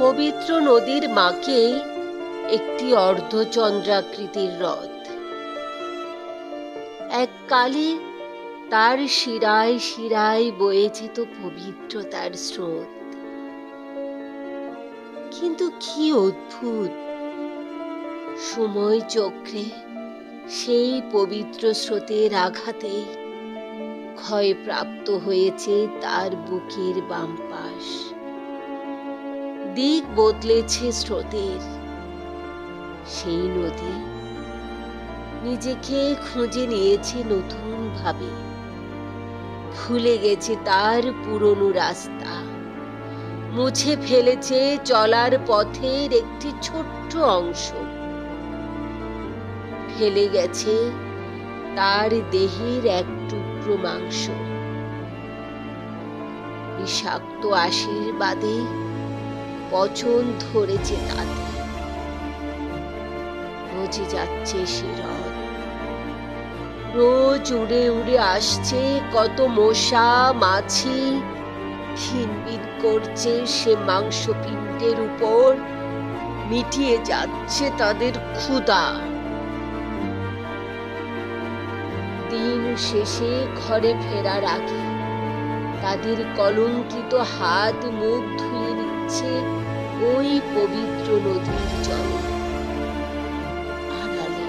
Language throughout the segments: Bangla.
পবিত্র নদীর মাকে একটি অর্ধচন্দ্রাকৃতির হ্রদ। এককালে তার শিরায় শিরায় বয়ে যেত পবিত্রতার স্রোত। কিন্তু কি অদ্ভুত, সময় চক্রে সেই পবিত্র স্রোতের আঘাতে ক্ষয়প্রাপ্ত হয়েছে তার বুকের বাম পাশ। দিক বদলেছে স্রোতের। সেই নদী নিজেকে খুঁজে নিয়েছে নতুন ভাবে। ভুলে গেছে তার পুরনো রাস্তা, মুছে ফেলেছে চলার পথের একটি ছোট্ট অংশ, ফেলে গেছে তার দেহের এক টুকরো মাংস। বিষাক্ত আশীর্বাদে পচন ধরেছে তাতে। বুঝে যাচ্ছে সে হ্রদ। রোজ উড়ে উড়ে আসছে কত মশা মাছি, খিনবিন করছে সে মাংসপিণ্ডের উপর, মিটিয়ে যাচ্ছে তাদের ক্ষুধা। দিন শেষে ঘরে ফেরার আগে তাদের কলঙ্কিত হাত মুখ ধুয়ে নিচ্ছে ওই পবিত্র নদীর জলে। আড়ালে,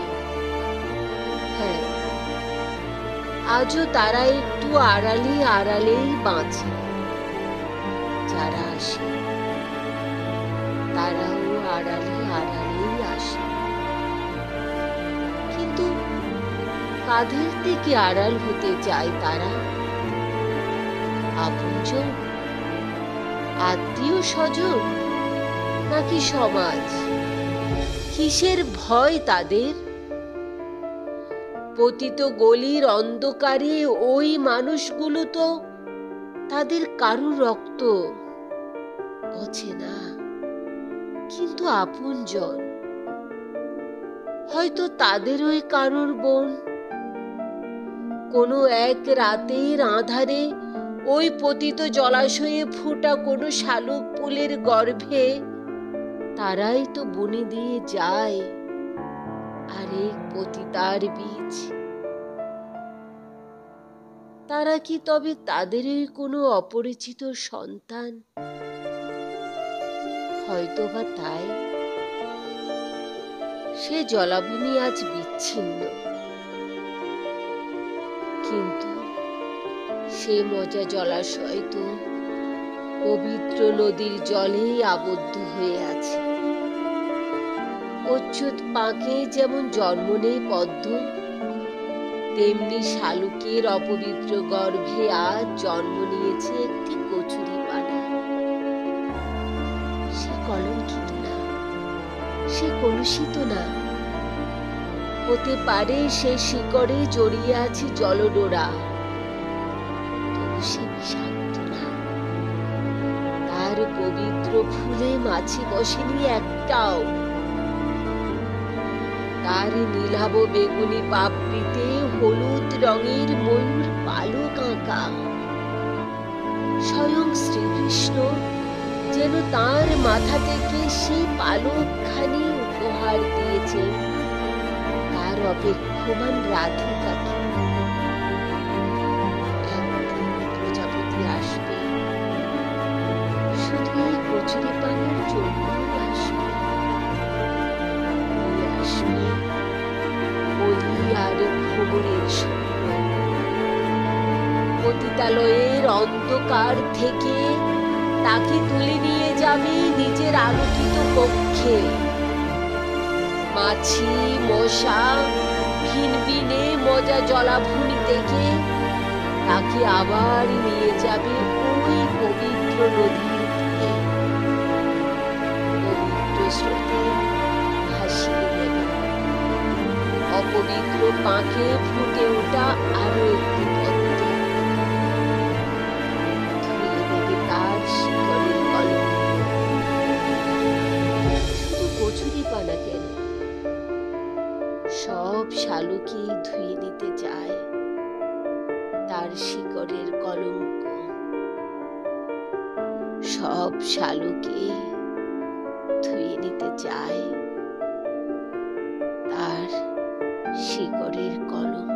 হ্যাঁ, আজও তারা একটু আড়ালে আড়ালেই বাঁচে। যারা আসে তারাও আড়ালে আড়ালেই আসে। কিন্তু কাদের থেকে আড়াল হতে চায় তারা? আপনজন, আত্মীয় স্বজন, নাকি সমাজ? কিসের ভয় তাদের? পতিত গলির অন্ধকারে ওই মানুষগুলো তো তাদের কারুর রক্ত, অচেনা কিন্তু আপনজন। হয়তো তাদেরই কারুর বোন। কোনো এক রাতের আঁধারে ওই পতিত জলাশয়ে ফোটা কোনো শালুক ফুলের গর্ভে তারাই তো বুনে দিয়ে যায় আরেক পতিতার বীজ। তারা কি তবে তাদেরই কোনো অপরিচিত সন্তান? হয়তো বা তাই। সে জলাভূমি আজ বিচ্ছিন্ন, কিন্তু সে মজা জলাশয় তো পবিত্র নদীর জলেই আবদ্ধ হয়ে আছে। অচ্যুত পাঁকে যেমন জন্ম নেই পদ্ম, তেমনি শালুকের অপবিত্র গর্ভে আজ জন্ম নিয়েছে একটি কচুরিপানা। সে কলঙ্কিত না, সে কলুষিত না। হতে পারে সে শিকড়ে জড়িয়ে আছে জলডোরা, তবু সে বিষাক্ত না। তার পবিত্র ফুলে মাছি বসেনি একটাও। তার নীলাভ বেগুনি পাপড়িতে হলুদ রঙের ময়ূর পালক আঁকা। স্বয়ং শ্রীকৃষ্ণ যেন তার মাথা থেকে সেই পালকখানি উপহার দিয়েছে তার অপেক্ষমান রাধিকাকে। একদিন প্রজাপতি আসবে, শুধু এই কচুরিপানার জন্যই আসবে। আসবে বলি আর ভ্রমণের স্বপ্ন। পতিতালয়ের অন্ধকার থেকে তাকে তুলে নিয়ে যাবে নিজের আলোকিত কক্ষে। মাছি মশা ভিনভিনে মজা জলাভূমি থেকে তাকে আবার নিয়ে যাবে ওই পবিত্র নদীর তীরে। পবিত্র স্রোতে ভাসিয়ে দেবে। অপবিত্র পাঁকে ফুটে ওঠা আরো একটি পদ্ম। ধুয়ে দেবে তার শিকড়ের কলঙ্ক। শুধু কচুরিপানা কেন, সব শালুকই ধুয়ে নিতে চায় তার শিকড়ের কলঙ্ক। সব শালুকে যায় তার শিকড়ের কলম।